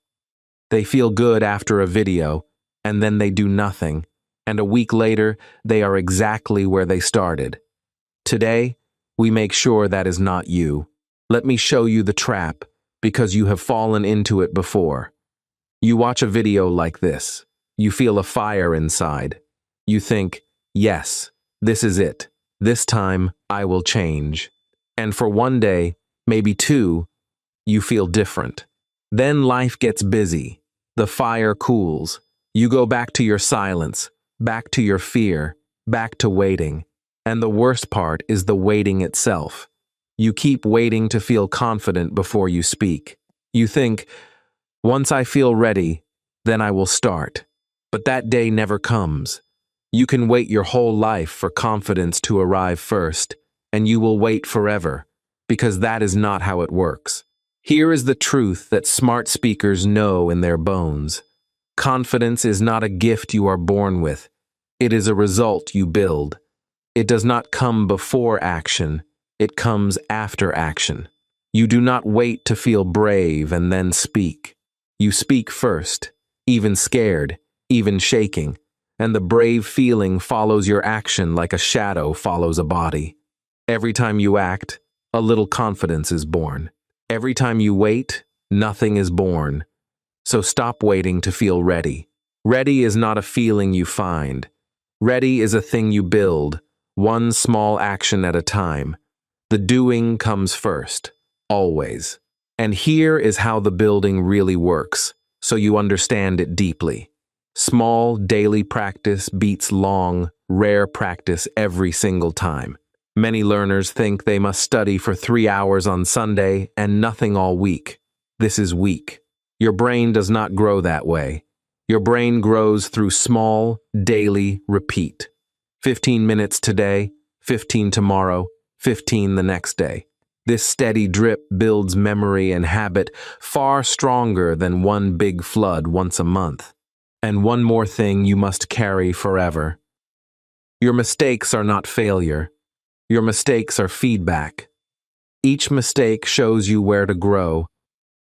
They feel good after a video, and then they do nothing, and a week later, they are exactly where they started. Today, we make sure that is not you. Let me show you the trap, because you have fallen into it before. You watch a video like this. You feel a fire inside. You think, yes, this is it. This time, I will change. And for one day, maybe two, you feel different. Then life gets busy. The fire cools. You go back to your silence, back to your fear, back to waiting. And the worst part is the waiting itself. You keep waiting to feel confident before you speak. You think, once I feel ready, then I will start. But that day never comes. You can wait your whole life for confidence to arrive first, and you will wait forever, because that is not how it works. Here is the truth that smart speakers know in their bones. Confidence is not a gift you are born with. It is a result you build. It does not come before action. It comes after action. You do not wait to feel brave and then speak. You speak first, even scared, even shaking, and the brave feeling follows your action like a shadow follows a body. Every time you act, a little confidence is born. Every time you wait, nothing is born. So stop waiting to feel ready. Ready is not a feeling you find. Ready is a thing you build, one small action at a time. The doing comes first, always. And here is how the building really works, so you understand it deeply. Small, daily practice beats long, rare practice every single time. Many learners think they must study for 3 hours on Sunday and nothing all week. This is weak. Your brain does not grow that way. Your brain grows through small, daily repeat. 15 minutes today, 15 tomorrow, 15 the next day. This steady drip builds memory and habit far stronger than one big flood once a month. And one more thing you must carry forever. Your mistakes are not failure. Your mistakes are feedback. Each mistake shows you where to grow,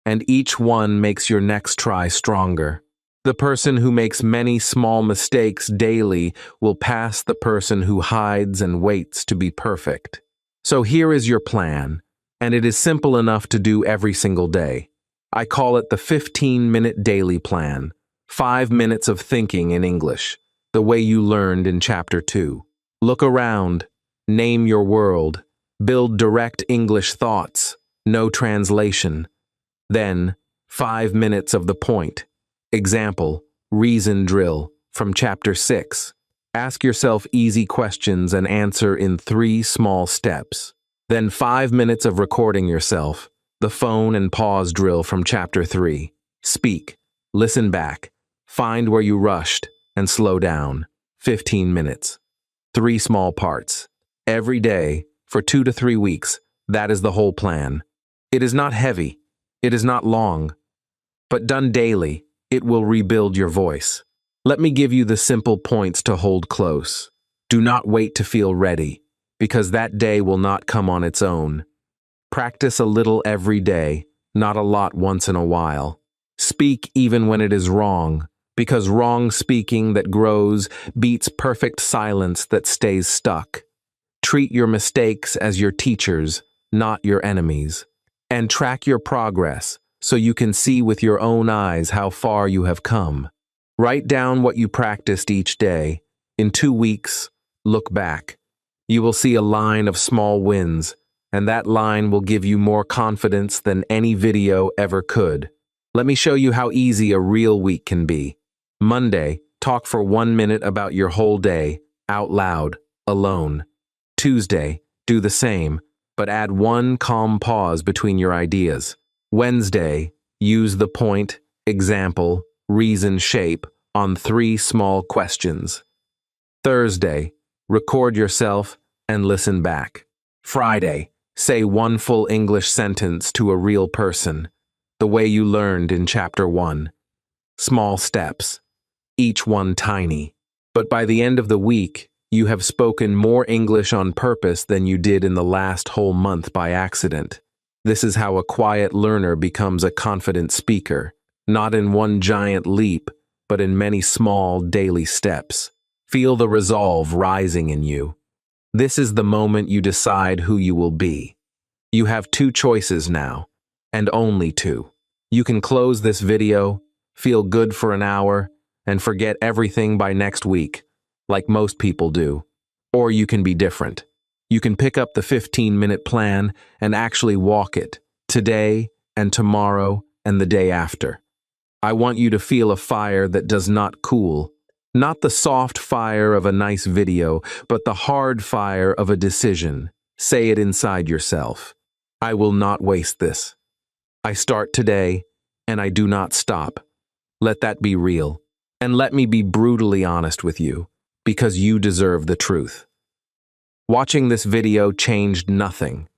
and each one makes your next try stronger. The person who makes many small mistakes daily will pass the person who hides and waits to be perfect. So here is your plan, and it is simple enough to do every single day. I call it the 15-minute daily plan. 5 minutes of thinking in English, the way you learned in Chapter 2. Look around, name your world, build direct English thoughts, no translation. Then, 5 minutes of the point. Example, reason drill, from Chapter 6. Ask yourself easy questions and answer in 3 small steps. Then 5 minutes of recording yourself, the phone and pause drill from Chapter 3. Speak, listen back, find where you rushed, and slow down. 15 minutes. 3 small parts. Every day, for 2 to 3 weeks, that is the whole plan. It is not heavy. It is not long. But done daily, it will rebuild your voice. Let me give you the simple points to hold close. Do not wait to feel ready, because that day will not come on its own. Practice a little every day, not a lot once in a while. Speak even when it is wrong, because wrong speaking that grows beats perfect silence that stays stuck. Treat your mistakes as your teachers, not your enemies. And track your progress so you can see with your own eyes how far you have come. Write down what you practiced each day. In 2 weeks, look back. You will see a line of small wins, and that line will give you more confidence than any video ever could. Let me show you how easy a real week can be. Monday, talk for 1 minute about your whole day, out loud, alone. Tuesday, do the same, but add one calm pause between your ideas. Wednesday, use the point, example, reason shape on 3 small questions. Thursday, record yourself and listen back. Friday, say 1 full English sentence to a real person, the way you learned in Chapter 1. Small steps, each one tiny. But by the end of the week, you have spoken more English on purpose than you did in the last whole month by accident. This is how a quiet learner becomes a confident speaker, not in one giant leap, but in many small daily steps. Feel the resolve rising in you. This is the moment you decide who you will be. You have 2 choices now, and only 2. You can close this video, feel good for an hour, and forget everything by next week, like most people do. Or you can be different. You can pick up the 15-minute plan and actually walk it, today and tomorrow and the day after. I want you to feel a fire that does not cool, not the soft fire of a nice video, but the hard fire of a decision. Say it inside yourself. I will not waste this. I start today, and I do not stop. Let that be real. And let me be brutally honest with you, because you deserve the truth. Watching this video changed nothing.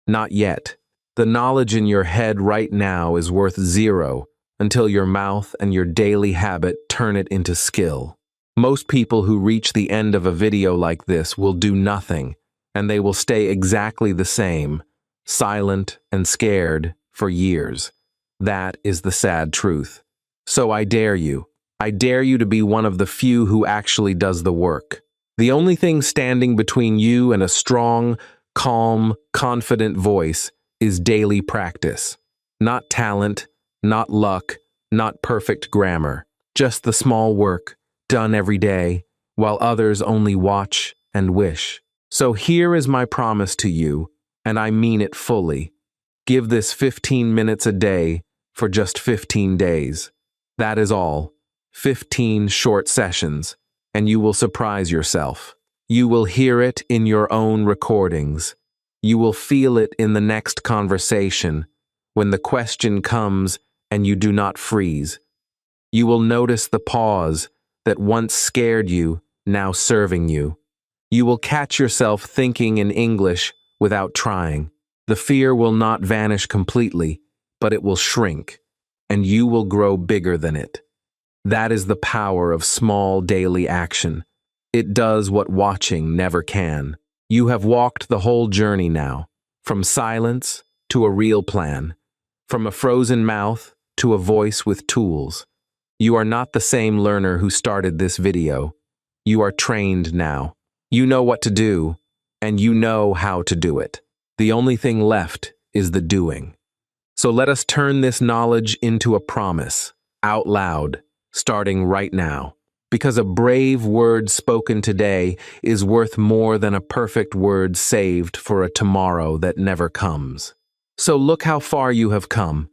Not yet. The knowledge in your head right now is worth 0 until your mouth and your daily habit turn it into skill. Most people who reach the end of a video like this will do nothing, and they will stay exactly the same, silent and scared, for years. That is the sad truth. So I dare you to be one of the few who actually does the work. The only thing standing between you and a strong, calm, confident voice is daily practice. Not talent, not luck, not perfect grammar. Just the small work, done every day, while others only watch and wish. So here is my promise to you, and I mean it fully. Give this 15 minutes a day for just 15 days. That is all. 15 short sessions, and you will surprise yourself. You will hear it in your own recordings. You will feel it in the next conversation, when the question comes and you do not freeze. You will notice the pause that once scared you, now serving you. You will catch yourself thinking in English without trying. The fear will not vanish completely, but it will shrink, and you will grow bigger than it. That is the power of small daily action. It does what watching never can. You have walked the whole journey now, from silence to a real plan, from a frozen mouth to a voice with tools. You are not the same learner who started this video. You are trained now. You know what to do, and you know how to do it. The only thing left is the doing. So let us turn this knowledge into a promise, out loud, starting right now. Because a brave word spoken today is worth more than a perfect word saved for a tomorrow that never comes. So look how far you have come.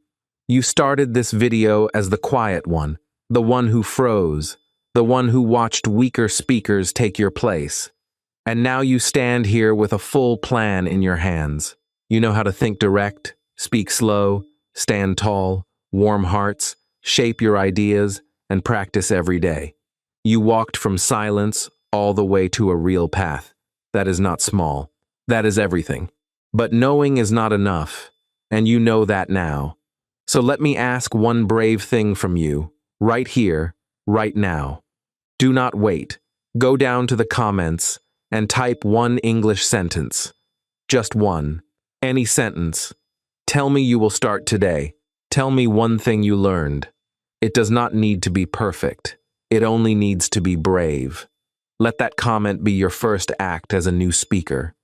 You started this video as the quiet one, the one who froze, the one who watched weaker speakers take your place. And now you stand here with a full plan in your hands. You know how to think direct, speak slow, stand tall, warm hearts, shape your ideas, and practice every day. You walked from silence all the way to a real path. That is not small. That is everything. But knowing is not enough, and you know that now. So let me ask one brave thing from you, right here, right now. Do not wait. Go down to the comments and type one English sentence. Just one. Any sentence. Tell me you will start today. Tell me one thing you learned. It does not need to be perfect. It only needs to be brave. Let that comment be your first act as a new speaker.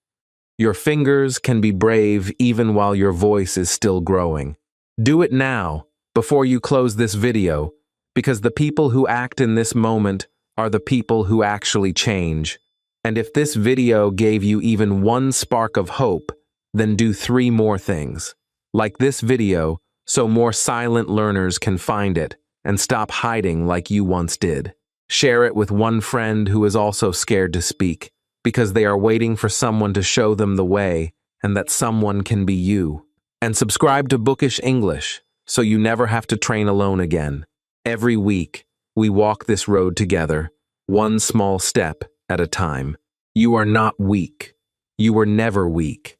Your fingers can be brave even while your voice is still growing. Do it now, before you close this video, because the people who act in this moment are the people who actually change. And if this video gave you even one spark of hope, then do 3 more things. Like this video, so more silent learners can find it and stop hiding like you once did. Share it with one friend who is also scared to speak, because they are waiting for someone to show them the way, and that someone can be you. And subscribe to Bookish English, so you never have to train alone again. Every week, we walk this road together, one small step at a time. You are not weak. You were never weak.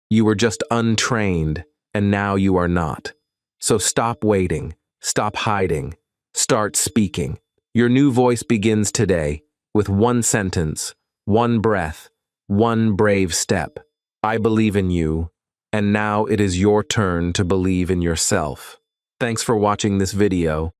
You were just untrained, and now you are not. So stop waiting, stop hiding, start speaking. Your new voice begins today, with one sentence, one breath, one brave step. I believe in you, and now it is your turn to believe in yourself. Thanks for watching this video.